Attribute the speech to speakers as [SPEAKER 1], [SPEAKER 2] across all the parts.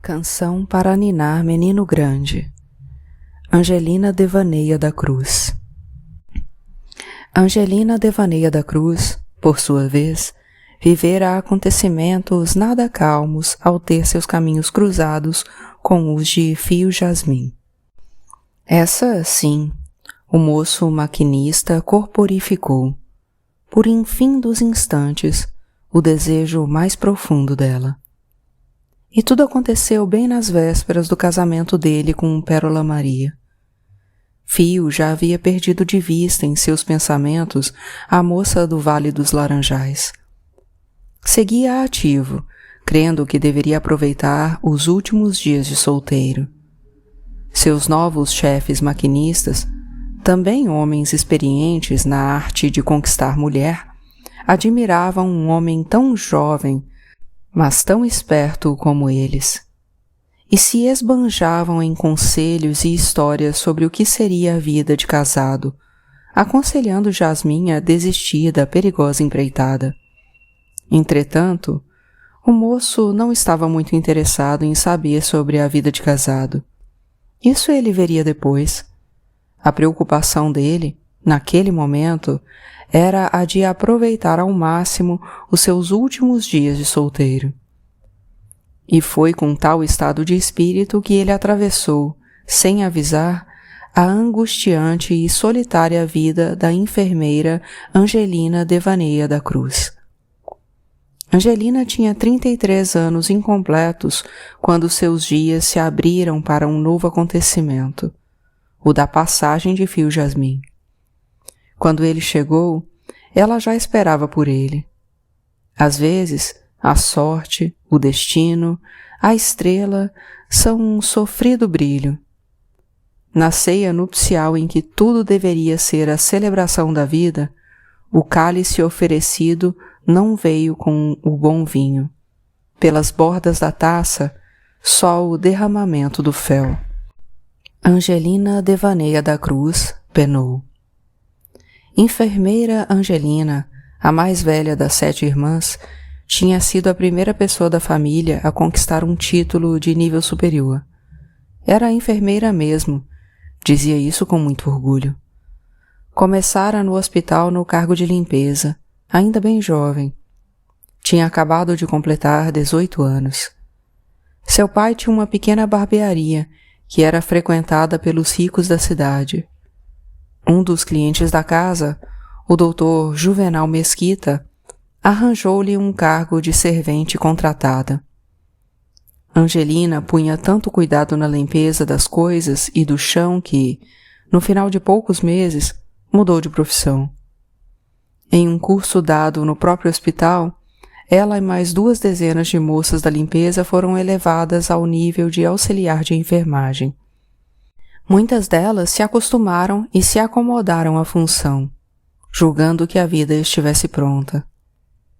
[SPEAKER 1] Canção para ninar menino grande. Angelina Devaneia da Cruz. Angelina Devaneia da Cruz, por sua vez, vivera acontecimentos nada calmos ao ter seus caminhos cruzados com os de Fio Jasmim. Essa, sim, o moço maquinista corporificou, por infindos instantes, o desejo mais profundo dela. E tudo aconteceu bem nas vésperas do casamento dele com Pérola Maria. Fio já havia perdido de vista em seus pensamentos a moça do Vale dos Laranjais. Seguia ativo, crendo que deveria aproveitar os últimos dias de solteiro. Seus novos chefes maquinistas, também homens experientes na arte de conquistar mulher, admiravam um homem tão jovem, mas tão esperto como eles, e se esbanjavam em conselhos e histórias sobre o que seria a vida de casado, aconselhando Jasmim a desistir da perigosa empreitada. Entretanto, o moço não estava muito interessado em saber sobre a vida de casado. Isso ele veria depois. A preocupação dele, naquele momento, era a de aproveitar ao máximo os seus últimos dias de solteiro. E foi com tal estado de espírito que ele atravessou, sem avisar, a angustiante e solitária vida da enfermeira Angelina Devaneia da Cruz. Angelina tinha 33 anos incompletos quando seus dias se abriram para um novo acontecimento, o da passagem de Fio Jasmim. Quando ele chegou, ela já esperava por ele. Às vezes, a sorte, o destino, a estrela são um sofrido brilho. Na ceia nupcial em que tudo deveria ser a celebração da vida, o cálice oferecido não veio com o bom vinho. Pelas bordas da taça, só o derramamento do fel. Angelina Devaneia da Cruz penou. Enfermeira Angelina, a mais velha das 7 irmãs, tinha sido a primeira pessoa da família a conquistar um título de nível superior. Era a enfermeira mesmo, dizia isso com muito orgulho. Começara no hospital no cargo de limpeza, ainda bem jovem. Tinha acabado de completar 18 anos. Seu pai tinha uma pequena barbearia que era frequentada pelos ricos da cidade. Um dos clientes da casa, o Dr. Juvenal Mesquita, arranjou-lhe um cargo de servente contratada. Angelina punha tanto cuidado na limpeza das coisas e do chão que, no final de poucos meses, mudou de profissão. Em um curso dado no próprio hospital, ela e mais 2 dezenas de moças da limpeza foram elevadas ao nível de auxiliar de enfermagem. Muitas delas se acostumaram e se acomodaram à função, julgando que a vida estivesse pronta.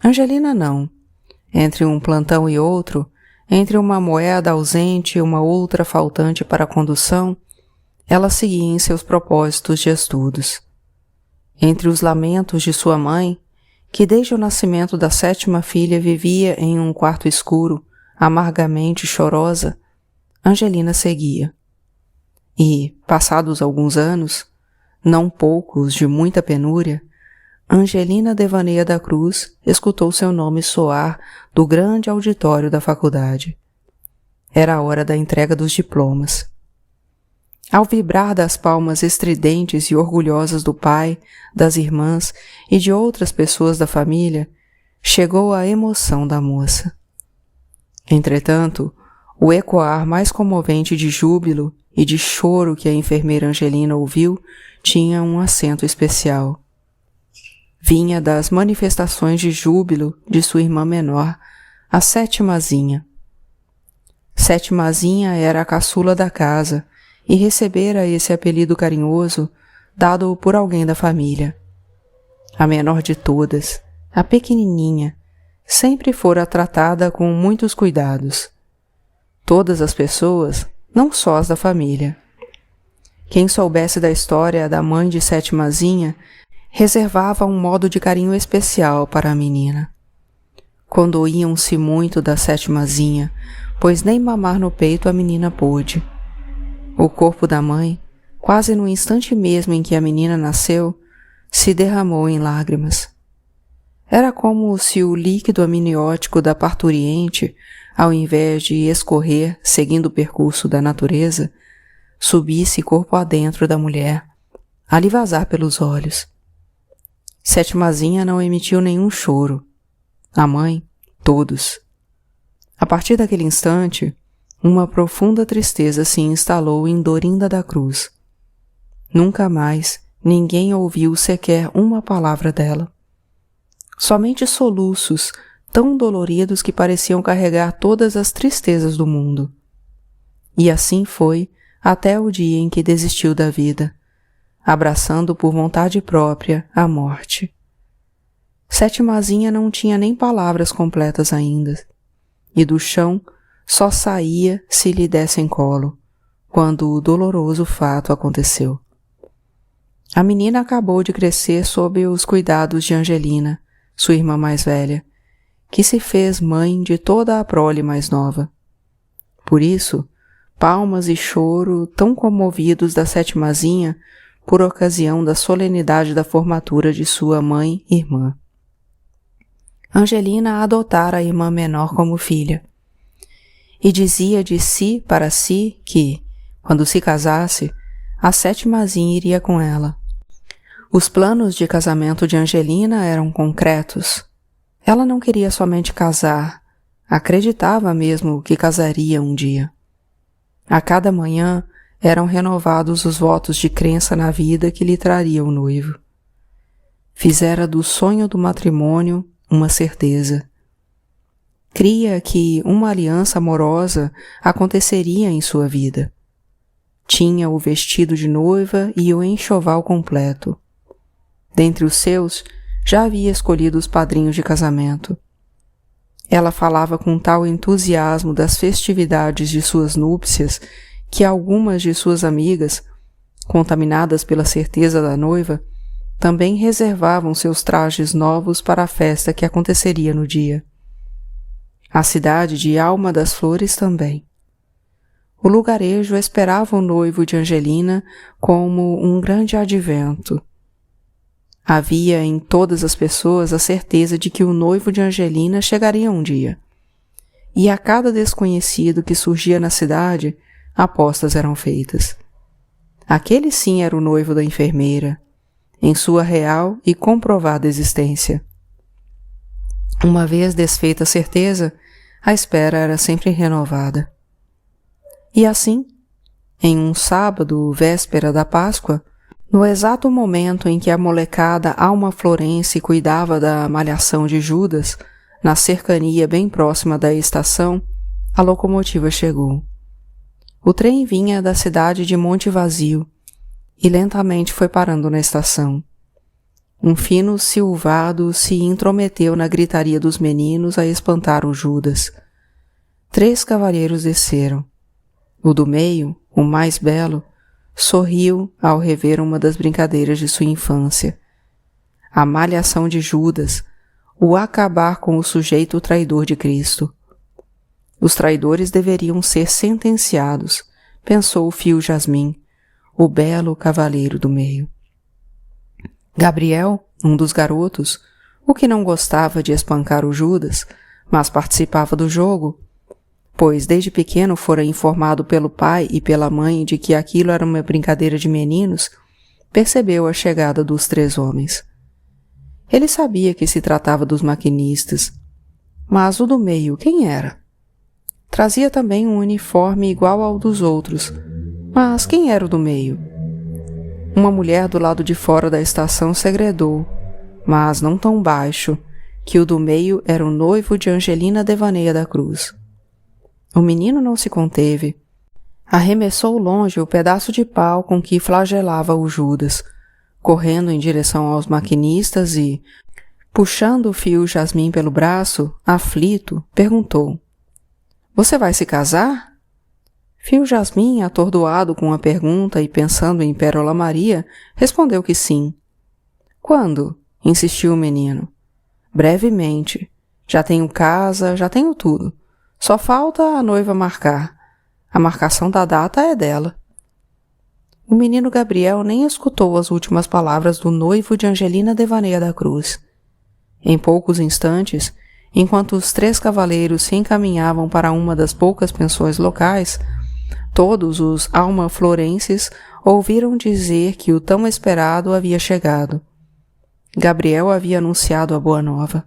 [SPEAKER 1] Angelina não. Entre um plantão e outro, entre uma moeda ausente e uma outra faltante para a condução, ela seguia em seus propósitos de estudos. Entre os lamentos de sua mãe, que desde o nascimento da 7ª filha vivia em um quarto escuro, amargamente chorosa, Angelina seguia. E, passados alguns anos, não poucos de muita penúria, Angelina Devaneia da Cruz escutou seu nome soar do grande auditório da faculdade. Era a hora da entrega dos diplomas. Ao vibrar das palmas estridentes e orgulhosas do pai, das irmãs e de outras pessoas da família, chegou a emoção da moça. Entretanto, o ecoar mais comovente de júbilo e de choro que a enfermeira Angelina ouviu tinha um acento especial. Vinha das manifestações de júbilo de sua irmã menor, a Sétimazinha. Sétimazinha era a caçula da casa e recebera esse apelido carinhoso dado por alguém da família. A menor de todas, a pequenininha, sempre fora tratada com muitos cuidados. Todas as pessoas, não só as da família. Quem soubesse da história da mãe de Sétimazinha reservava um modo de carinho especial para a menina. Condoíam-se muito da Sétimazinha, pois nem mamar no peito a menina pôde. O corpo da mãe, quase no instante mesmo em que a menina nasceu, se derramou em lágrimas. Era como se o líquido amniótico da parturiente, ao invés de escorrer seguindo o percurso da natureza, subisse corpo adentro da mulher, a lhe vazar pelos olhos. Setimazinha não emitiu nenhum choro. A mãe, todos. A partir daquele instante, uma profunda tristeza se instalou em Dorinda da Cruz. Nunca mais ninguém ouviu sequer uma palavra dela. Somente soluços tão doloridos que pareciam carregar todas as tristezas do mundo. E assim foi até o dia em que desistiu da vida, abraçando por vontade própria a morte. Setimazinha não tinha nem palavras completas ainda, e do chão só saía se lhe dessem colo, quando o doloroso fato aconteceu. A menina acabou de crescer sob os cuidados de Angelina, sua irmã mais velha, que se fez mãe de toda a prole mais nova. Por isso, palmas e choro tão comovidos da Setimazinha por ocasião da solenidade da formatura de sua mãe e irmã. Angelina adotara a irmã menor como filha, e dizia de si para si que, quando se casasse, a Setimazinha iria com ela. Os planos de casamento de Angelina eram concretos. Ela não queria somente casar, acreditava mesmo que casaria um dia. A cada manhã eram renovados os votos de crença na vida que lhe traria o noivo. Fizera do sonho do matrimônio uma certeza. Cria que uma aliança amorosa aconteceria em sua vida. Tinha o vestido de noiva e o enxoval completo. Dentre os seus, já havia escolhido os padrinhos de casamento. Ela falava com tal entusiasmo das festividades de suas núpcias que algumas de suas amigas, contaminadas pela certeza da noiva, também reservavam seus trajes novos para a festa que aconteceria no dia. A cidade de Alma das Flores também. O lugarejo esperava o noivo de Angelina como um grande advento. Havia em todas as pessoas a certeza de que o noivo de Angelina chegaria um dia. E a cada desconhecido que surgia na cidade, apostas eram feitas. Aquele sim era o noivo da enfermeira, em sua real e comprovada existência. Uma vez desfeita a certeza, a espera era sempre renovada. E assim, em um sábado, véspera da Páscoa, no exato momento em que a molecada Alma Florense cuidava da malhação de Judas, na cercania bem próxima da estação, a locomotiva chegou. O trem vinha da cidade de Monte Vazio e lentamente foi parando na estação. Um fino silvado se intrometeu na gritaria dos meninos a espantar o Judas. 3 cavalheiros desceram. O do meio, o mais belo, sorriu ao rever uma das brincadeiras de sua infância. A malhação de Judas, o acabar com o sujeito traidor de Cristo. Os traidores deveriam ser sentenciados, pensou o Fio Jasmim, o belo cavaleiro do meio. Gabriel, um dos garotos, o que não gostava de espancar o Judas, mas participava do jogo, pois desde pequeno fora informado pelo pai e pela mãe de que aquilo era uma brincadeira de meninos, percebeu a chegada dos 3 homens. Ele sabia que se tratava dos maquinistas, mas o do meio quem era? Trazia também um uniforme igual ao dos outros, mas quem era o do meio? Uma mulher do lado de fora da estação segredou, mas não tão baixo, que o do meio era o noivo de Angelina Devaneia da Cruz. O menino não se conteve. Arremessou longe o pedaço de pau com que flagelava o Judas, correndo em direção aos maquinistas e, puxando o Fio Jasmim pelo braço, aflito, perguntou: "Você vai se casar?" Fio Jasmim, atordoado com a pergunta e pensando em Pérola Maria, respondeu que sim. "Quando?" insistiu o menino. "Brevemente. Já tenho casa, já tenho tudo. Só falta a noiva marcar. A marcação da data é dela. O menino Gabriel nem escutou as últimas palavras do noivo de Angelina Devaneia da Cruz. Em poucos instantes, enquanto os 3 cavaleiros se encaminhavam para uma das poucas pensões locais, todos os almaflorenses ouviram dizer que o tão esperado havia chegado. Gabriel havia anunciado a boa nova.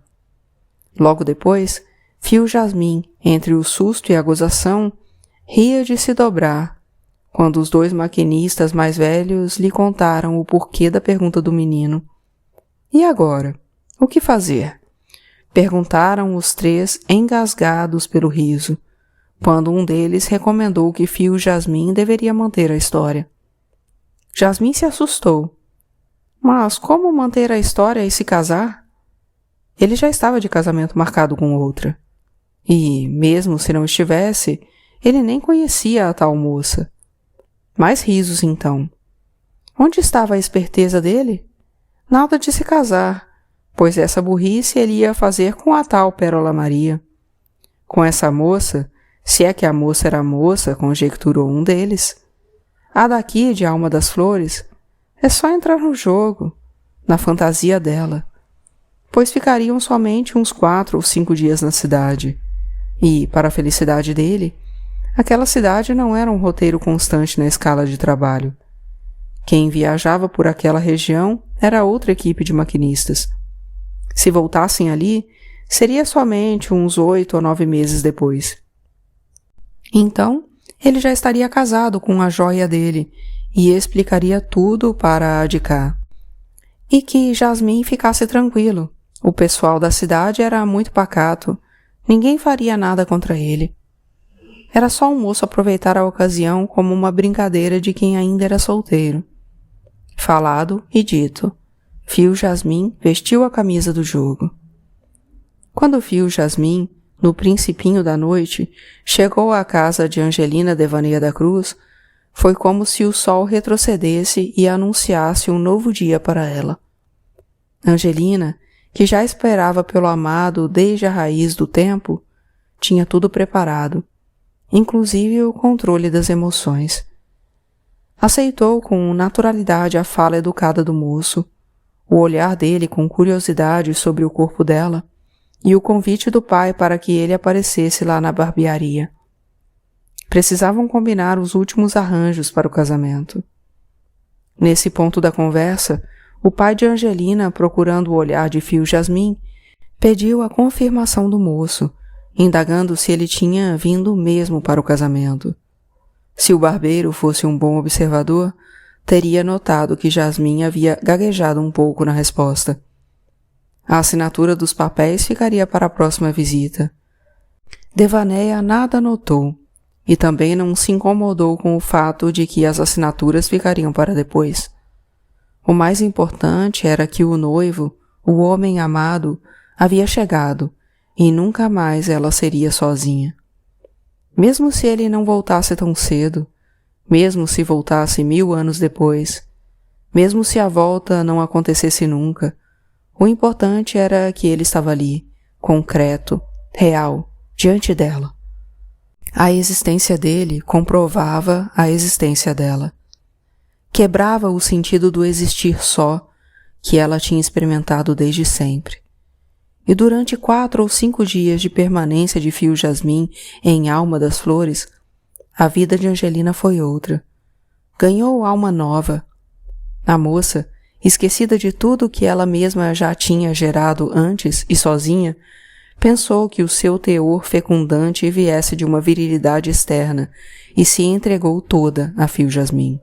[SPEAKER 1] Logo depois, Fio Jasmin, entre o susto e a gozação, ria de se dobrar, quando os 2 maquinistas mais velhos lhe contaram o porquê da pergunta do menino. E agora? O que fazer? Perguntaram os 3 engasgados pelo riso, quando um deles recomendou que Fio Jasmin deveria manter a história. Jasmin se assustou. Mas como manter a história e se casar? Ele já estava de casamento marcado com outra. E, mesmo se não estivesse, ele nem conhecia a tal moça. Mais risos, então. Onde estava a esperteza dele? Nada de se casar, pois essa burrice ele ia fazer com a tal Pérola Maria. Com essa moça, se é que a moça era moça, conjecturou um deles, a daqui de Alma das Flores, é só entrar no jogo, na fantasia dela, pois ficariam somente uns 4 ou 5 dias na cidade. E, para a felicidade dele, aquela cidade não era um roteiro constante na escala de trabalho. Quem viajava por aquela região era outra equipe de maquinistas. Se voltassem ali, seria somente uns 8 ou 9 meses depois. Então, ele já estaria casado com a joia dele e explicaria tudo para a de cá. E que Jasmin ficasse tranquilo. O pessoal da cidade era muito pacato. Ninguém faria nada contra ele. Era só um moço aproveitar a ocasião como uma brincadeira de quem ainda era solteiro. Falado e dito. Fio Jasmin vestiu a camisa do jogo. Quando Fio Jasmin, no principinho da noite, chegou à casa de Angelina Devaneia da Cruz, foi como se o sol retrocedesse e anunciasse um novo dia para ela. Angelina, que já esperava pelo amado desde a raiz do tempo, tinha tudo preparado, inclusive o controle das emoções. Aceitou com naturalidade a fala educada do moço, o olhar dele com curiosidade sobre o corpo dela e o convite do pai para que ele aparecesse lá na barbearia. Precisavam combinar os últimos arranjos para o casamento. Nesse ponto da conversa, o pai de Angelina, procurando o olhar de Fio Jasmin, pediu a confirmação do moço, indagando se ele tinha vindo mesmo para o casamento. Se o barbeiro fosse um bom observador, teria notado que Jasmin havia gaguejado um pouco na resposta. A assinatura dos papéis ficaria para a próxima visita. Devaneia nada notou, e também não se incomodou com o fato de que as assinaturas ficariam para depois. O mais importante era que o noivo, o homem amado, havia chegado, e nunca mais ela seria sozinha. Mesmo se ele não voltasse tão cedo, mesmo se voltasse 1000 anos depois, mesmo se a volta não acontecesse nunca, o importante era que ele estava ali, concreto, real, diante dela. A existência dele comprovava a existência dela. Quebrava o sentido do existir só, que ela tinha experimentado desde sempre. E durante 4 ou 5 dias de permanência de Fio Jasmin em Alma das Flores, a vida de Angelina foi outra. Ganhou alma nova. A moça, esquecida de tudo que ela mesma já tinha gerado antes e sozinha, pensou que o seu teor fecundante viesse de uma virilidade externa e se entregou toda a Fio Jasmin.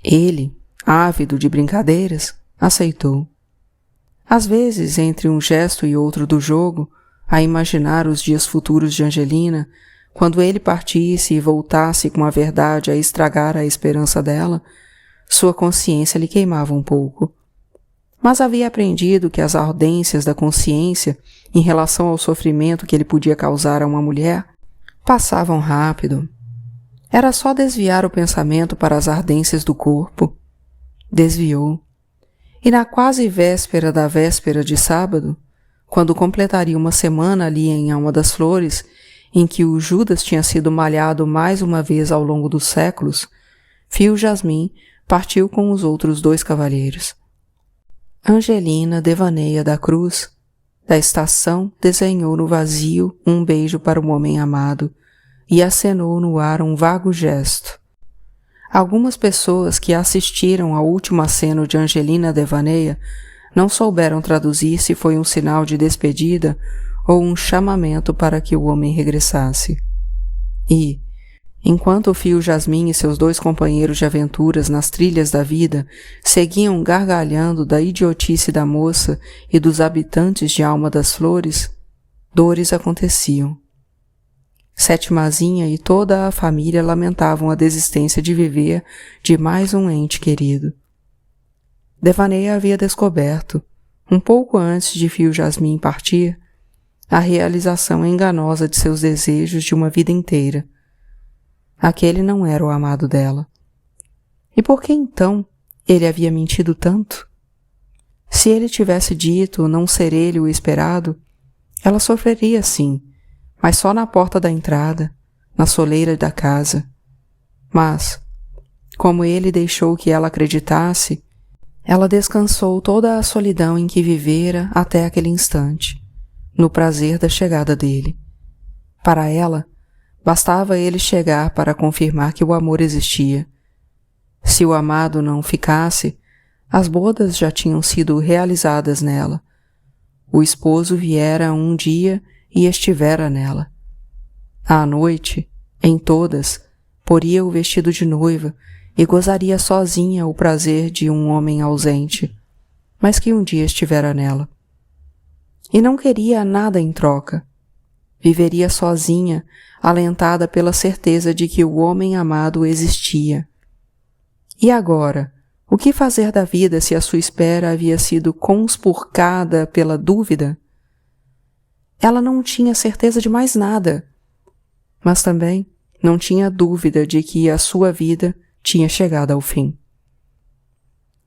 [SPEAKER 1] Ele, ávido de brincadeiras, aceitou. Às vezes, entre um gesto e outro do jogo, a imaginar os dias futuros de Angelina, quando ele partisse e voltasse com a verdade a estragar a esperança dela, sua consciência lhe queimava um pouco. Mas havia aprendido que as ardências da consciência, em relação ao sofrimento que ele podia causar a uma mulher, passavam rápido. Era só desviar o pensamento para as ardências do corpo. Desviou. E na quase véspera da véspera de sábado, quando completaria uma semana ali em Alma das Flores, em que o Judas tinha sido malhado mais uma vez ao longo dos séculos, Fio Jasmim partiu com os outros 2 cavalheiros. Angelina Devaneia da Cruz, da estação, desenhou no vazio um beijo para o homem amado e acenou no ar um vago gesto. Algumas pessoas que assistiram ao último aceno de Angelina Devaneia não souberam traduzir se foi um sinal de despedida ou um chamamento para que o homem regressasse. E, enquanto o Fio Jasmim e seus 2 companheiros de aventuras nas trilhas da vida seguiam gargalhando da idiotice da moça e dos habitantes de Alma das Flores, dores aconteciam. Setimazinha e toda a família lamentavam a desistência de viver de mais um ente querido. Devaneia havia descoberto, um pouco antes de Fio Jasmim partir, a realização enganosa de seus desejos de uma vida inteira. Aquele não era o amado dela. E por que então ele havia mentido tanto? Se ele tivesse dito não ser ele o esperado, ela sofreria sim, mas só na porta da entrada, na soleira da casa. Mas, como ele deixou que ela acreditasse, ela descansou toda a solidão em que vivera até aquele instante, no prazer da chegada dele. Para ela, bastava ele chegar para confirmar que o amor existia. Se o amado não ficasse, as bodas já tinham sido realizadas nela. O esposo viera um dia e estivera nela. À noite, em todas, poria o vestido de noiva e gozaria sozinha o prazer de um homem ausente, mas que um dia estivera nela. E não queria nada em troca. Viveria sozinha, alentada pela certeza de que o homem amado existia. E agora, o que fazer da vida se a sua espera havia sido conspurcada pela dúvida? Ela não tinha certeza de mais nada, mas também não tinha dúvida de que a sua vida tinha chegado ao fim.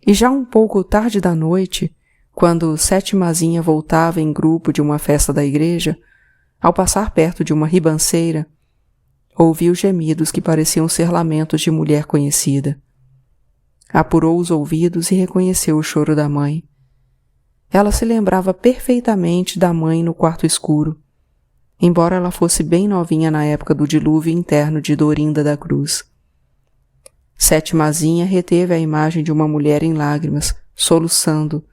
[SPEAKER 1] E já um pouco tarde da noite, quando Setimazinha voltava em grupo de uma festa da igreja, ao passar perto de uma ribanceira, ouviu gemidos que pareciam ser lamentos de mulher conhecida. Apurou os ouvidos e reconheceu o choro da mãe. Ela se lembrava perfeitamente da mãe no quarto escuro, embora ela fosse bem novinha na época do dilúvio interno de Dorinda da Cruz. Setimazinha reteve a imagem de uma mulher em lágrimas, soluçando,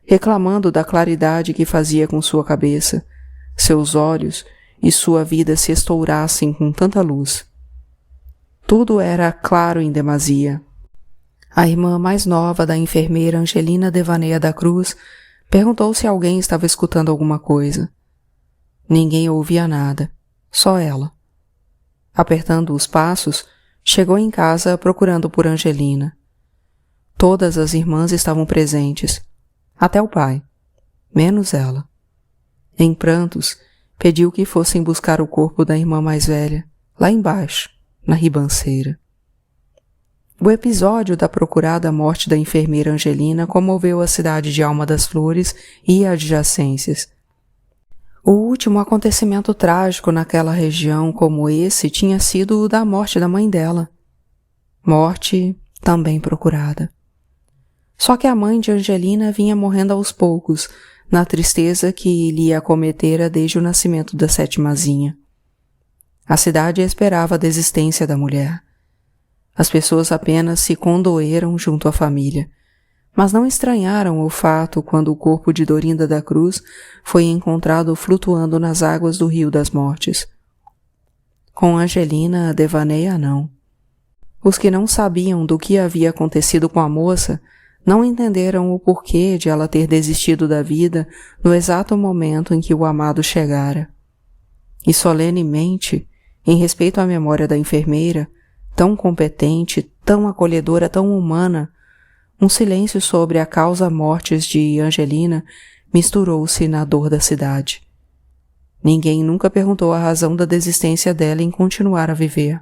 [SPEAKER 1] reclamando da claridade que fazia com sua cabeça, seus olhos e sua vida se estourassem com tanta luz. Tudo era claro em demasia. A irmã mais nova da enfermeira Angelina Devaneia da Cruz perguntou se alguém estava escutando alguma coisa. Ninguém ouvia nada, só ela. Apertando os passos, chegou em casa procurando por Angelina. Todas as irmãs estavam presentes, até o pai, menos ela. Em prantos, pediu que fossem buscar o corpo da irmã mais velha, lá embaixo, na ribanceira. O episódio da procurada morte da enfermeira Angelina comoveu a cidade de Alma das Flores e adjacências. O último acontecimento trágico naquela região como esse tinha sido o da morte da mãe dela. Morte também procurada. Só que a mãe de Angelina vinha morrendo aos poucos, na tristeza que lhe acometera desde o nascimento da Setimazinha. A cidade esperava a desistência da mulher. As pessoas apenas se condoeram junto à família, mas não estranharam o fato quando o corpo de Dorinda da Cruz foi encontrado flutuando nas águas do Rio das Mortes. Com Angelina Devaneia, não. Os que não sabiam do que havia acontecido com a moça não entenderam o porquê de ela ter desistido da vida no exato momento em que o amado chegara. E solenemente, em respeito à memória da enfermeira, tão competente, tão acolhedora, tão humana, um silêncio sobre a causa-mortes de Angelina misturou-se na dor da cidade. Ninguém nunca perguntou a razão da desistência dela em continuar a viver.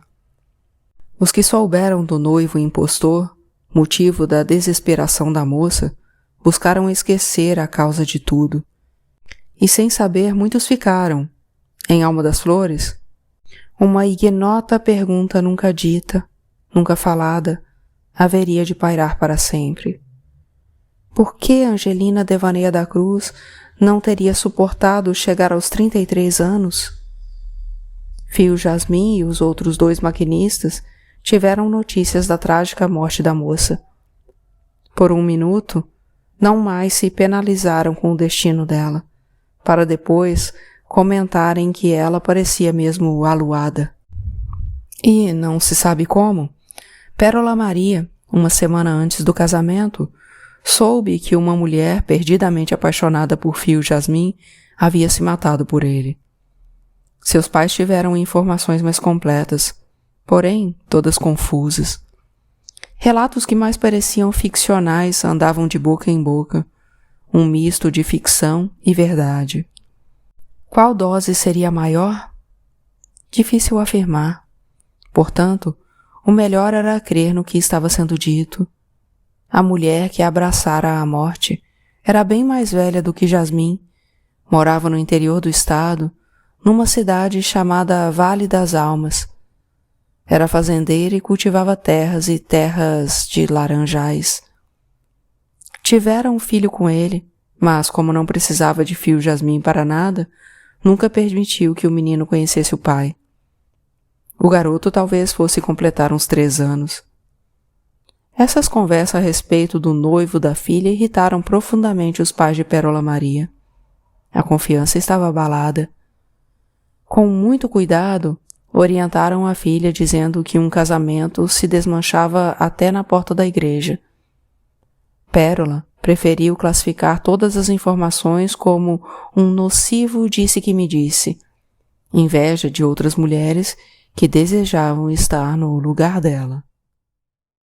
[SPEAKER 1] Os que souberam do noivo impostor, motivo da desesperação da moça, buscaram esquecer a causa de tudo. E sem saber, muitos ficaram, em Alma das Flores Uma ignota pergunta nunca dita, nunca falada, haveria de pairar para sempre. Por que Angelina Devaneia da Cruz não teria suportado chegar aos 33 anos? Fio Jasmin e os outros 2 maquinistas tiveram notícias da trágica morte da moça. Por um minuto, não mais se penalizaram com o destino dela, para depois comentarem que ela parecia mesmo aluada. E, não se sabe como, Pérola Maria, uma semana antes do casamento, soube que uma mulher perdidamente apaixonada por Fio Jasmin havia se matado por ele. Seus pais tiveram informações mais completas, porém todas confusas. Relatos que mais pareciam ficcionais andavam de boca em boca, um misto de ficção e verdade. Qual dose seria maior? Difícil afirmar. Portanto, o melhor era crer no que estava sendo dito. A mulher que abraçara a morte era bem mais velha do que Jasmin, morava no interior do estado, numa cidade chamada Vale das Almas. Era fazendeira e cultivava terras e terras de laranjais. Tivera um filho com ele, mas como não precisava de Fio Jasmin para nada, nunca permitiu que o menino conhecesse o pai. O garoto talvez fosse completar uns 3 anos. Essas conversas a respeito do noivo da filha irritaram profundamente os pais de Pérola Maria. A confiança estava abalada. Com muito cuidado, orientaram a filha dizendo que um casamento se desmanchava até na porta da igreja. Pérola preferiu classificar todas as informações como um nocivo disse-que-me-disse, inveja de outras mulheres que desejavam estar no lugar dela.